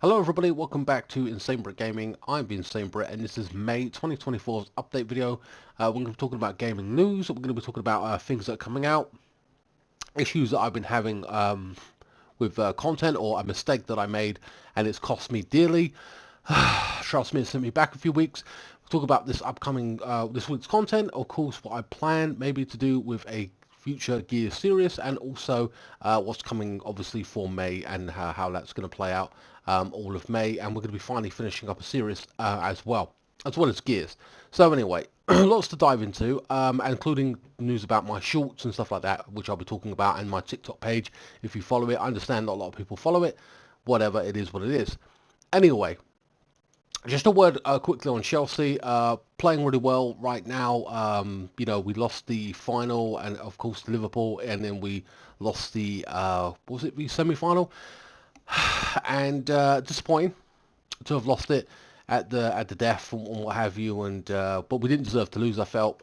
Hello everybody, welcome back to INSANEBRIT Gaming. I'm INSANEBRIT and this is May 2024's update video. We're going to be talking about gaming news. We're going to be talking about things that are coming out, issues that I've been having with content, or a mistake that I made and it's cost me dearly. Trust me, it sent me back a few weeks. We'll talk about this upcoming, this week's content, of course, what I plan maybe to do with a future Gears series, and also what's coming obviously for May and how that's going to play out all of May. And we're going to be finally finishing up a series as well as Gears. So anyway, lots to dive into, including news about my shorts and stuff like that, which I'll be talking about, and my TikTok page. If you follow it, I understand not a lot of people follow it. Whatever, it is what it is. Anyway, just a word quickly on Chelsea. Playing really well right now. We lost the final, and of course Liverpool, and then we lost the was it the semi-final? And disappointing to have lost it at the death and what have you. And but we didn't deserve to lose. I felt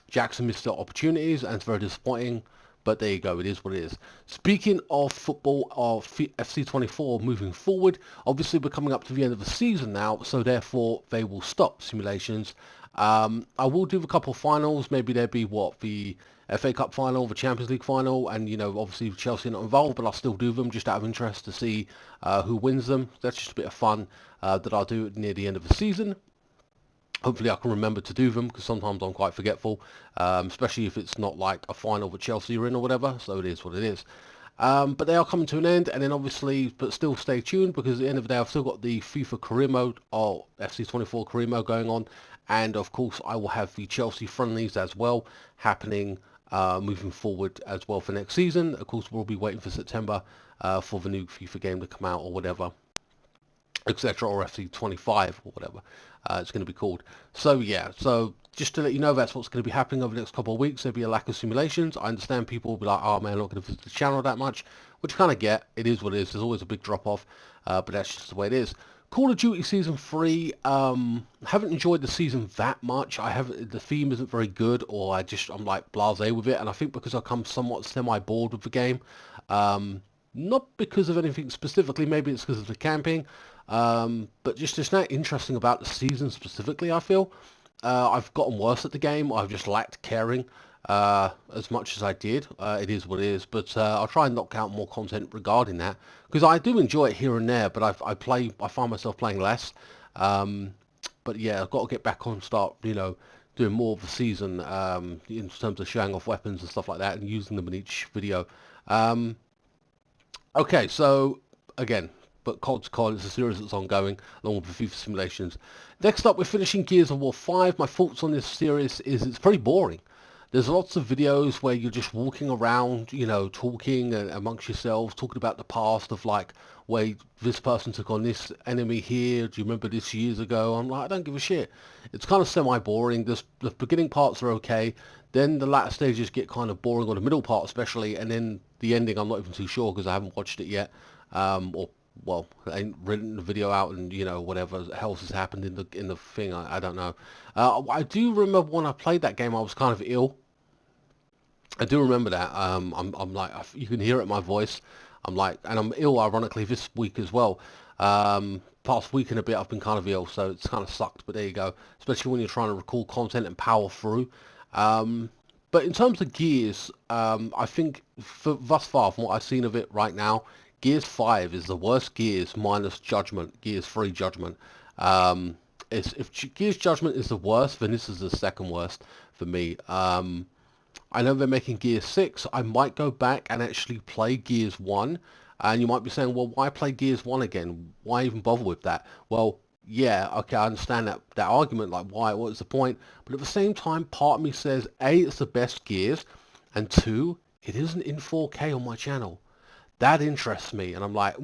Jackson missed the opportunities, and it's very disappointing. But there you go, it is what it is. Speaking of football, of FC24 moving forward, obviously we're coming up to the end of the season now, so therefore they will stop simulations. I will do a couple of finals, maybe there'd be the FA Cup final, the Champions League final, and obviously Chelsea are not involved, but I'll still do them just out of interest to see who wins them. That's just a bit of fun that I'll do near the end of the season. Hopefully I can remember to do them, because sometimes I'm quite forgetful, especially if it's not like a final that Chelsea are in or whatever, so it is what it is. But they are coming to an end, and then obviously, but still stay tuned, because at the end of the day I've still got the FIFA career mode, or FC24 career mode going on, and of course I will have the Chelsea friendlies as well happening moving forward as well for next season. Of course we'll be waiting for September for the new FIFA game to come out or whatever, etc., or FC25 or whatever it's going to be called. So yeah, so just to let you know, that's what's going to be happening over the next couple of weeks. There'll be a lack of simulations. I understand people will be like, oh man, I'm not going to visit the channel that much, which I kind of get. It is what it is. There's always a big drop off, but that's just the way it is. Call of Duty Season 3, haven't enjoyed the season that much. The theme isn't very good, or I'm like blasé with it, and I think because I come somewhat semi-bored with the game, not because of anything specifically, maybe it's because of the camping, but just not interesting about the season specifically, I feel. I've gotten worse at the game. I've just lacked caring as much as I did. It is what it is, but I'll try and knock out more content regarding that, because I do enjoy it here and there, but I find myself playing less. But yeah, I've got to get back on, start, doing more of the season in terms of showing off weapons and stuff like that and using them in each video. Okay, so again, but COD to COD is a series that's ongoing, along with the FIFA Simulations. Next up, we're finishing Gears of War 5. My thoughts on this series is it's pretty boring. There's lots of videos where you're just walking around, talking amongst yourselves, talking about the past of like, where this person took on this enemy here. Do you remember this years ago? I'm like, I don't give a shit. It's kind of semi-boring. The beginning parts are okay. Then the latter stages get kind of boring, or the middle part especially, and then the ending I'm not even too sure because I haven't watched it yet. Or well, I ain't written the video out, and whatever else has happened in the thing, I don't know. I do remember when I played that game, I was kind of ill. I do remember that. I'm like, you can hear it in my voice. I'm like, and I'm ill ironically this week as well. Past week and a bit I've been kind of ill, so it's kind of sucked, but there you go. Especially when you're trying to record content and power through. But in terms of Gears, I think thus far, from what I've seen of it right now, Gears 5 is the worst Gears minus Judgment, Gears 3 Judgment. If Gears Judgment is the worst, then this is the second worst for me. I know they're making Gears 6. I might go back and actually play Gears 1. And you might be saying, well, why play Gears 1 again? Why even bother with that? Well, yeah, okay, I understand that argument, like, why, what's the point? But at the same time, part of me says, A, it's the best Gears, and 2, it isn't in 4K on my channel. That interests me, and I'm like,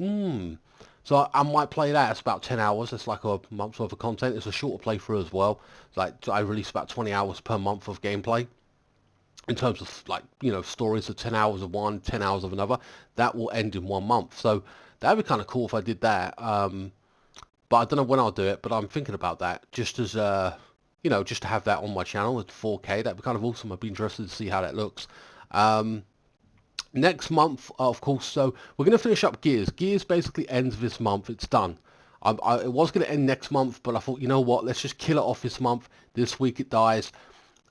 So I might play that. It's about 10 hours. It's like a month's worth of content. It's a shorter playthrough as well. It's like, I release about 20 hours per month of gameplay. In terms of, like, stories of 10 hours of one, 10 hours of another. That will end in 1 month. So that'd be kind of cool if I did that. But I don't know when I'll do it, but I'm thinking about that, just as, just to have that on my channel at 4K. That'd be kind of awesome. I'd be interested to see how that looks. Now, Next month, of course, so we're going to finish up Gears. Gears basically ends this month. It's done. It was going to end next month, but I thought, you know what, let's just kill it off this month. This week it dies,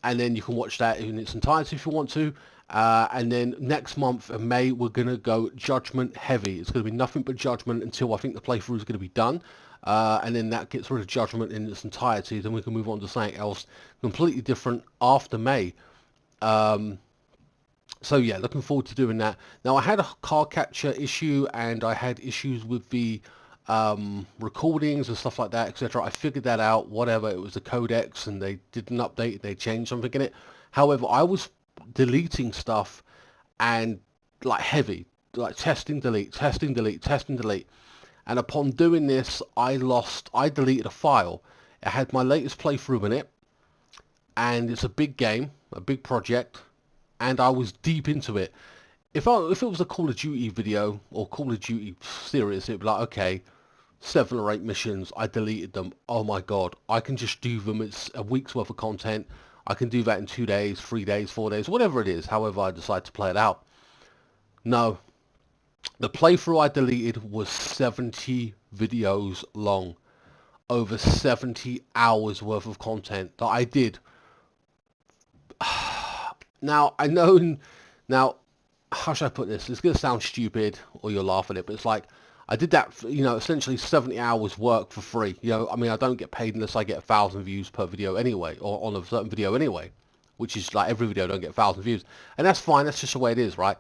and then you can watch that in its entirety if you want to. And then next month in May, we're going to go Judgment heavy. It's going to be nothing but Judgment until I think the playthrough is going to be done. And then that gets rid of Judgment in its entirety. Then we can move on to something else completely different after May. So yeah, looking forward to doing that. Now I had a card capture issue and I had issues with the recordings and stuff like that, etc. I figured that out, whatever, it was the codecs and they did an update, they changed something in it. However, I was deleting stuff and like heavy, like testing, delete, testing, delete, testing, delete. And upon doing this, I deleted a file. It had my latest playthrough in it and it's a big game, a big project, and I was deep into it. If it was a Call of Duty video or Call of Duty series, it'd be like, okay, 7 or 8 missions, I deleted them. Oh my god, I can just do them. It's a week's worth of content. I can do that in 2 days, 3 days, 4 days, whatever it is, however I decide to play it out. No, the playthrough I deleted was 70 videos long. Over 70 hours worth of content that I did. Now, I know, now, how should I put this? It's going to sound stupid or you'll laugh at it, but it's like, I did that, you know, essentially 70 hours work for free. You know, I mean, I don't get paid unless I get 1,000 views per video anyway, or on a certain video anyway, which is like every video don't get 1,000 views. And that's fine, that's just the way it is, right?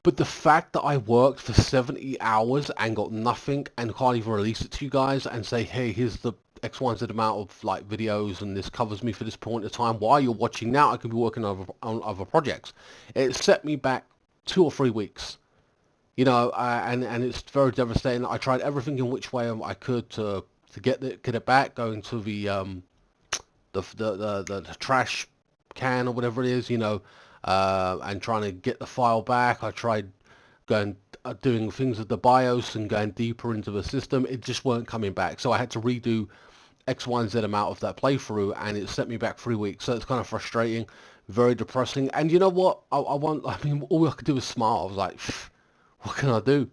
But the fact that I worked for 70 hours and got nothing and can't even release it to you guys and say, hey, here's the X, Y, and Z amount of like videos and this covers me for this point of time. While you're watching now, I can be working on other projects. It set me back 2 or 3 weeks. You know, and it's very devastating. I tried everything in which way I could to get it back, going to the trash can or whatever it is, you know, and trying to get the file back. I tried going doing things with the BIOS and going deeper into the system. It just weren't coming back, so I had to redo X, Y, and Z amount of that playthrough, and it set me back 3 weeks. So it's kind of frustrating, very depressing. And you know what? I mean, all I could do was smile. I was like, what can I do?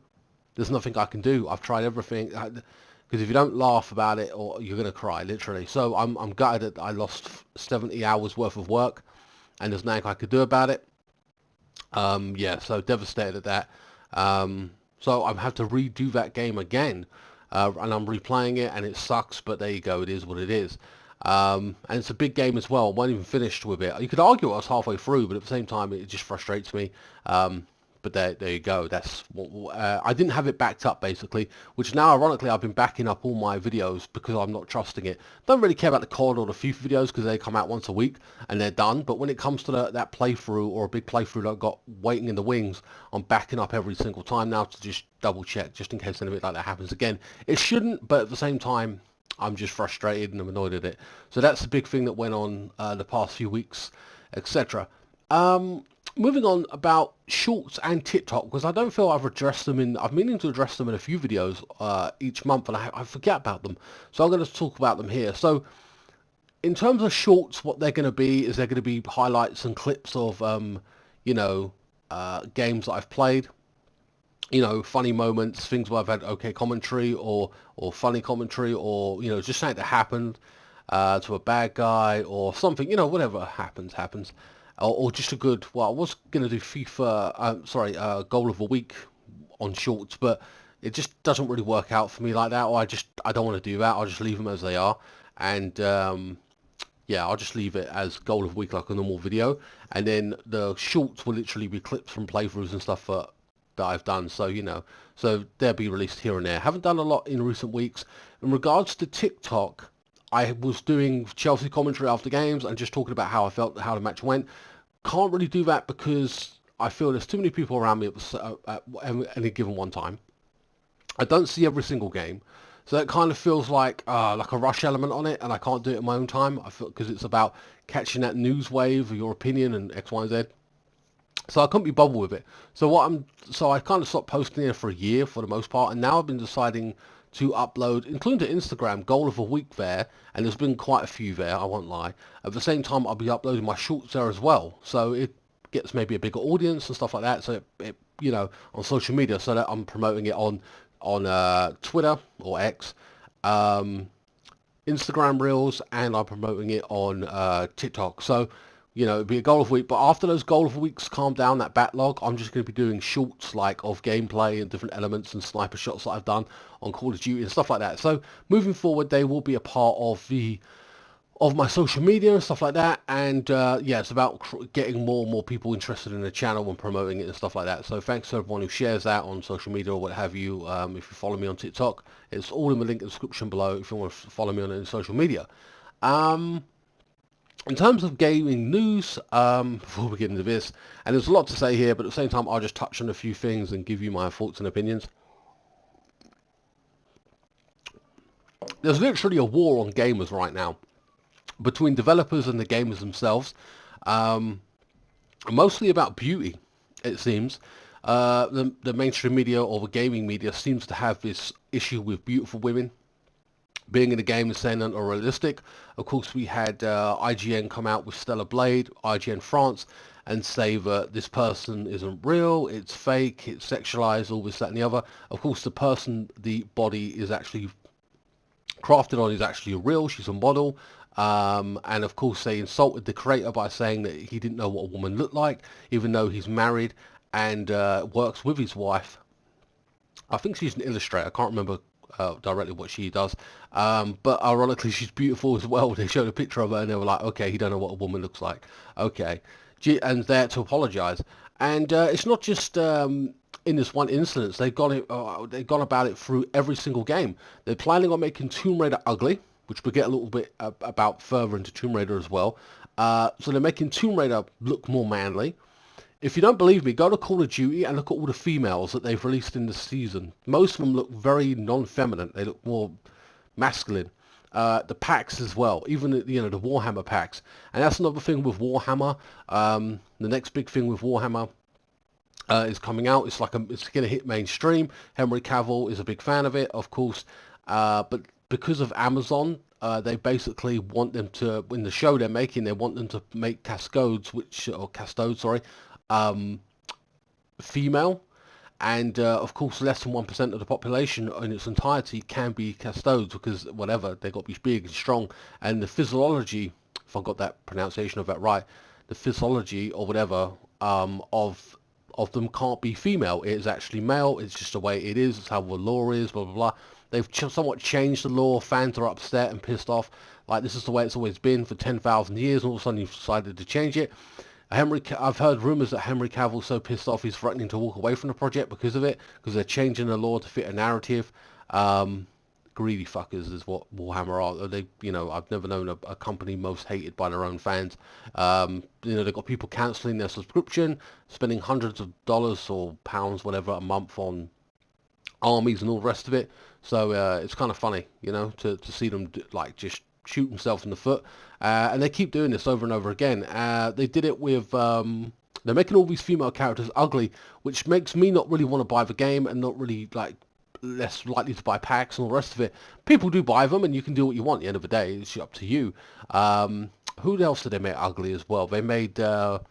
There's nothing I can do. I've tried everything. Because if you don't laugh about it, or you're gonna cry, literally. So I'm gutted that I lost 70 hours worth of work, and there's nothing I could do about it. Yeah, so devastated at that. So I've had to redo that game again, and I'm replaying it, and it sucks. But there you go. It is what it is. And it's a big game as well. I wasn't even finished with it. You could argue I was halfway through, but at the same time, it just frustrates me. But there you go. That's what I didn't have it backed up basically, which now ironically I've been backing up all my videos because I'm not trusting it. Don't really care about the COD or the FIFA videos because they come out once a week and they're done. But when it comes to that playthrough or a big playthrough that I've got waiting in the wings, I'm backing up every single time now to just double check just in case anything like that happens again. It shouldn't, but at the same time, I'm just frustrated and I'm annoyed at it. So that's the big thing that went on the past few weeks, etc. Moving on about shorts and TikTok, because I don't feel I've addressed them in, I've meaning to address them in a few videos each month, and I forget about them. So I'm going to talk about them here. So in terms of shorts, what they're going to be is they're going to be highlights and clips of, you know, games that I've played. You know, funny moments, things where I've had okay commentary or funny commentary, or, you know, just something that happened to a bad guy or something, you know, whatever happens. Or just a good, well, I was going to do FIFA, goal of the week on shorts, but it just doesn't really work out for me like that, or I don't want to do that. I'll just leave them as they are, and yeah, I'll just leave it as goal of the week like a normal video, and then the shorts will literally be clips from playthroughs and stuff that I've done, so, you know, so they'll be released here and there. Haven't done a lot in recent weeks. In regards to TikTok, I was doing Chelsea commentary after games and just talking about how I felt, how the match went. Can't really do that because I feel there's too many people around me at any given one time. I don't see every single game, so it kind of feels like a rush element on it, and I can't do it in my own time. I feel because it's about catching that news wave of your opinion and X, Y, and Z. So I couldn't be bothered with it. So I kind of stopped posting it for a year for the most part, and now I've been deciding to upload, including to Instagram, goal of the week there, and there's been quite a few there, I won't lie. At the same time, I'll be uploading my shorts there as well. So gets maybe a bigger audience and stuff like that. So it you know, on social media, so that I'm promoting it on Twitter or X, Instagram Reels, and I'm promoting it on TikTok. So, you know, it'd be a goal of a week. But after those goal of weeks calm down, that backlog, I'm just going to be doing shorts like of gameplay and different elements and sniper shots that I've done on Call of Duty and stuff like that. So moving forward, they will be a part of my social media and stuff like that. And yeah, it's about getting more and more people interested in the channel and promoting it and stuff like that. So thanks to everyone who shares that on social media or what have you. If you follow me on TikTok, it's all in the link in the description below if you want to follow me on any social media. In terms of gaming news, before we get into this, and there's a lot to say here, but at the same time I'll just touch on a few things and give you my thoughts and opinions. There's literally a war on gamers right now, between developers and the gamers themselves, mostly about beauty, it seems. The mainstream media or the gaming media seems to have this issue with beautiful women being in the game and saying that are realistic. Of course, we had IGN come out with Stellar Blade, IGN France, and say that this person isn't real, it's fake, it's sexualized, all this, that, and the other. Of course, the person the body is actually crafted on is actually real. She's a model. And of course they insulted the creator by saying that he didn't know what a woman looked like, even though he's married and works with his wife. I think she's an illustrator. I can't remember directly what she does. But ironically, she's beautiful as well. They showed a picture of her and they were like, okay, he don't know what a woman looks like. Okay. And they're to apologize. And it's not just in this one instance. They've gone about it through every single game. They're planning on making Tomb Raider ugly, which we'll get a little bit about further into Tomb Raider as well. So they're making Tomb Raider look more manly. If you don't believe me, go to Call of Duty and look at all the females that they've released in this season. Most of them look very non-feminine. They look more masculine. The packs as well, even the Warhammer packs. And that's another thing with Warhammer. The next big thing with Warhammer is coming out. It's going to hit mainstream. Henry Cavill is a big fan of it, of course. But because of Amazon, they basically want them to, in the show they're making, they want them to make Custodes, female. And of course, less than 1% of the population in its entirety can be Custodes because whatever, they've got to be big and strong. And the physiology, if I got that pronunciation of that right, the physiology or whatever of them can't be female. It is actually male. It's just the way it is. It's how the law is. Blah blah blah. They've somewhat changed the law. Fans are upset and pissed off. Like this is the way it's always been for 10,000 years, and all of a sudden you've decided to change it. I've heard rumours that Henry Cavill's so pissed off he's threatening to walk away from the project because of it, because they're changing the law to fit a narrative. Greedy fuckers is what Warhammer are. They, I've never known a company most hated by their own fans. They've got people cancelling their subscription, spending hundreds of dollars or pounds, whatever, a month on armies and all the rest of it. So it's kind of funny, to see them just shoot themselves in the foot. And they keep doing this over and over again. They did it with... they're making all these female characters ugly, which makes me not really want to buy the game and not really, less likely to buy packs and all the rest of it. People do buy them, and you can do what you want at the end of the day. It's up to you. Who else did they make ugly as well? They made the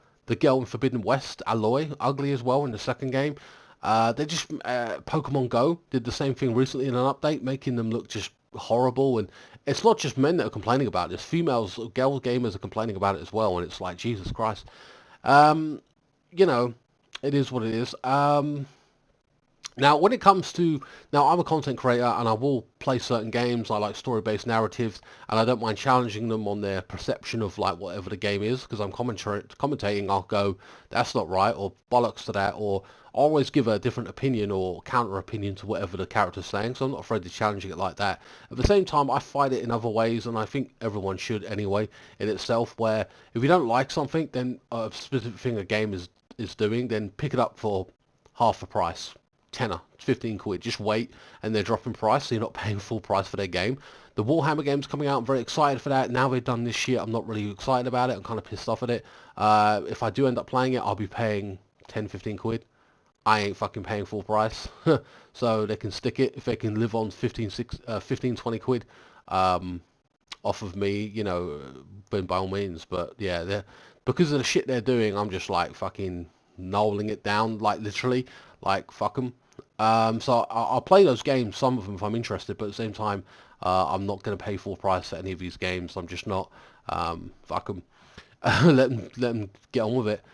girl in Forbidden West, Aloy, ugly as well in the second game. They just... Pokemon Go did the same thing recently in an update, making them look just horrible. And it's not just men that are complaining about this. Females, girl gamers are complaining about it as well, and it's like, Jesus Christ. It is what it is. Now, when it comes to... Now, I'm a content creator, and I will play certain games. I like story-based narratives, and I don't mind challenging them on their perception of, whatever the game is, because I'm commentating. I'll go, that's not right, or bollocks to that, or always give a different opinion or counter-opinion to whatever the character's saying, so I'm not afraid to challenge it like that. At the same time, I fight it in other ways, and I think everyone should anyway, in itself, where if you don't like something, then a specific thing a game is doing, then pick it up for half the price. Tenner, 15 quid, just wait, and they're dropping price, so you're not paying full price for their game. The Warhammer game's coming out, I'm very excited for that. Now they've done this shit, I'm not really excited about it, I'm kind of pissed off at it. If I do end up playing it, I'll be paying 10, 15 quid. I ain't fucking paying full price, so they can stick it. If they can live on 15, 20 quid off of me, then by all means. But yeah, because of the shit they're doing, I'm just like fucking nolling it down, like literally, like fuck them. So I'll play those games, some of them if I'm interested, but at the same time, I'm not going to pay full price for any of these games. I'm just not. Fuck them. Let them get on with it.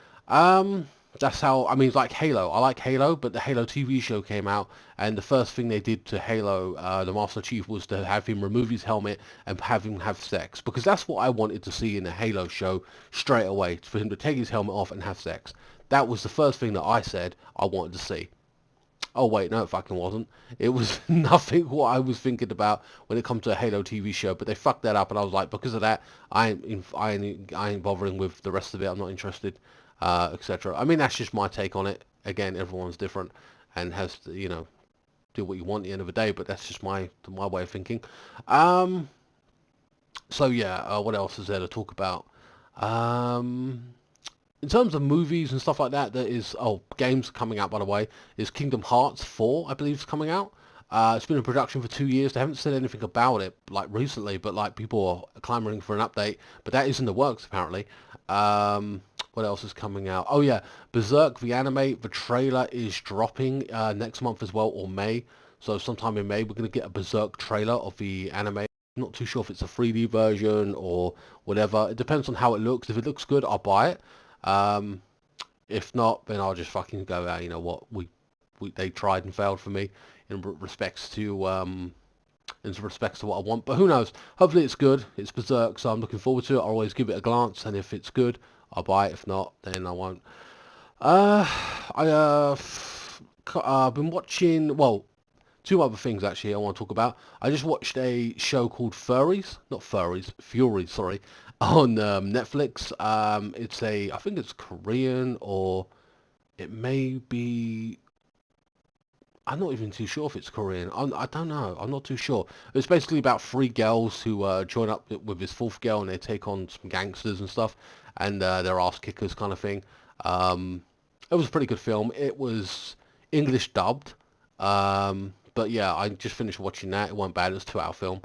That's how, I mean, it's like Halo. I like Halo, but the Halo TV show came out, and the first thing they did to Halo, the Master Chief, was to have him remove his helmet and have him have sex, because that's what I wanted to see in the Halo show straight away, for him to take his helmet off and have sex. That was the first thing that I said I wanted to see. Oh wait, no, it fucking wasn't. It was nothing what I was thinking about when it comes to a Halo TV show. But they fucked that up, and I was like, because of that, I ain't bothering with the rest of it. I'm not interested, etc. I mean, that's just my take on it. Again, everyone's different and has to, do what you want at the end of the day. But that's just my way of thinking. Um, so yeah, what else is there to talk about? Um, in terms of movies and stuff like that, there is, games coming out, by the way, is Kingdom Hearts 4, I believe, is coming out. It's been in production for 2 years. They haven't said anything about it like recently, but like people are clamoring for an update. But that is in the works apparently. What else is coming out? Oh yeah, Berserk the anime. The trailer is dropping next month as well, or May. So sometime in May, we're gonna get a Berserk trailer of the anime. Not too sure if it's a 3D version or whatever. It depends on how it looks. If it looks good, I'll buy it. Um, if not, then I'll just fucking go out. You know what? They tried and failed for me in respects to what I want. But who knows? Hopefully it's good. It's Berserk, so I'm looking forward to it. I'll always give it a glance, and if it's good, I'll buy it. If not, then I won't. Uh, I've been watching. Well, two other things actually I want to talk about. I just watched a show called Furies, sorry, on Netflix. I think it's Korean, or it may be, I'm not even too sure if it's Korean. I don't know. I'm not too sure. It's basically about three girls who join up with this fourth girl, and they take on some gangsters and stuff, and they're ass kickers kind of thing. Um, it was a pretty good film. It was English dubbed. But yeah, I just finished watching that. It wasn't bad. It was a 2 hour film.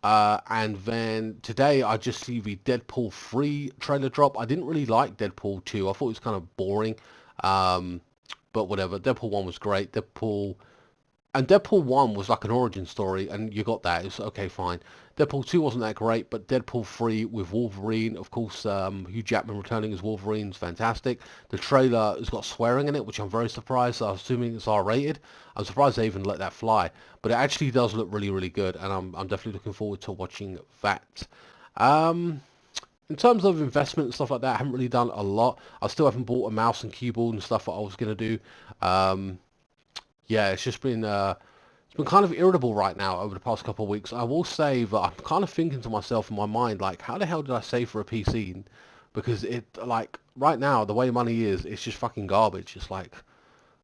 And then today I just see the Deadpool 3 trailer drop. I didn't really like Deadpool 2. I thought it was kind of boring. Um, but whatever. Deadpool 1 was great. Deadpool 1 was like an origin story, and you got that. It's okay, fine. Deadpool 2 wasn't that great, but Deadpool 3 with Wolverine, of course, Hugh Jackman returning as Wolverine is fantastic. The trailer has got swearing in it, which I'm very surprised. I'm assuming it's R-rated. I'm surprised they even let that fly. But it actually does look really, really good, and I'm definitely looking forward to watching that. Um, in terms of investment and stuff like that, I haven't really done a lot. I still haven't bought a mouse and keyboard and stuff that I was going to do. Um, yeah, it's been kind of irritable right now over the past couple of weeks. I will say that I'm kind of thinking to myself in my mind, like, how the hell did I save for a PC? Because like, right now, the way money is, it's just fucking garbage. It's like,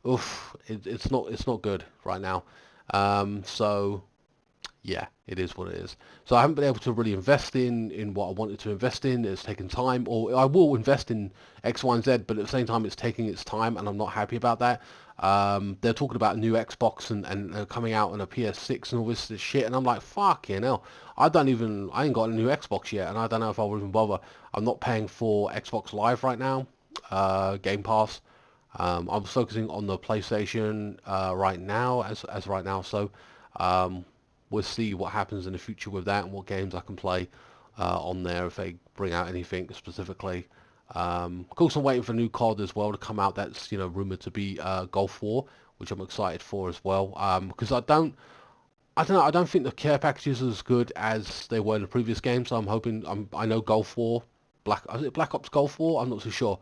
oof, it's not good right now. So yeah, it is what it is. So I haven't been able to really invest in what I wanted to invest in. It's taken time, or I will invest in X, Y, and Z, but at the same time, it's taking its time, and I'm not happy about that. They're talking about a new Xbox and coming out on a PS6 and all this shit, and I'm like, fucking hell. I ain't got a new Xbox yet, and I don't know if I will even bother. I'm not paying for Xbox Live right now, Game Pass. I'm focusing on the PlayStation right now, as right now. So um, we'll see what happens in the future with that and what games I can play on there if they bring out anything specifically. Of course, I'm waiting for a new COD as well to come out. That's rumored to be Gulf War, which I'm excited for as well. Because I don't know. I don't think the care packages are as good as they were in the previous game. So I'm hoping. I know Gulf War, is it Black Ops Gulf War? I'm not too sure.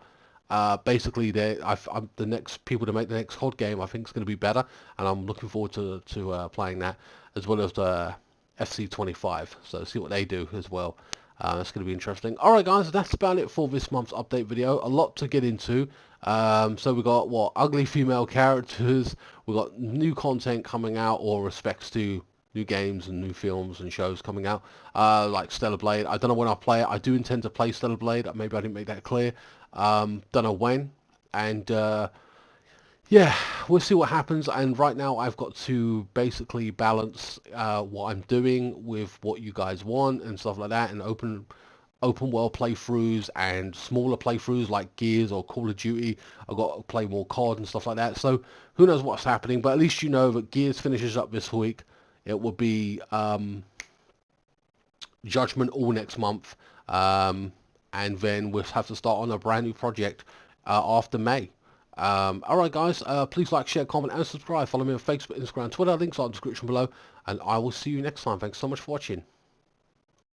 Basically, I'm the next people to make the next COD game. I think it's going to be better, and I'm looking forward to playing that as well as the FC25. So see what they do as well. That's going to be interesting. All right, guys, that's about it for this month's update video. A lot to get into. So we got ugly female characters. We got new content coming out, or respects to new games and new films and shows coming out. Like Stellar Blade. I don't know when I'll play it. I do intend to play Stellar Blade. Maybe I didn't make that clear. Don't know when. And yeah, we'll see what happens. And right now I've got to basically balance what I'm doing with what you guys want and stuff like that, and open world playthroughs and smaller playthroughs like Gears or Call of Duty. I've got to play more COD and stuff like that. So who knows what's happening, but at least you know that Gears finishes up this week. It will be Judgment all next month, and then we'll have to start on a brand new project after May. Alright guys, please like, share, comment and subscribe. Follow me on Facebook, Instagram, Twitter. Links are in the description below, and I will see you next time. Thanks so much for watching.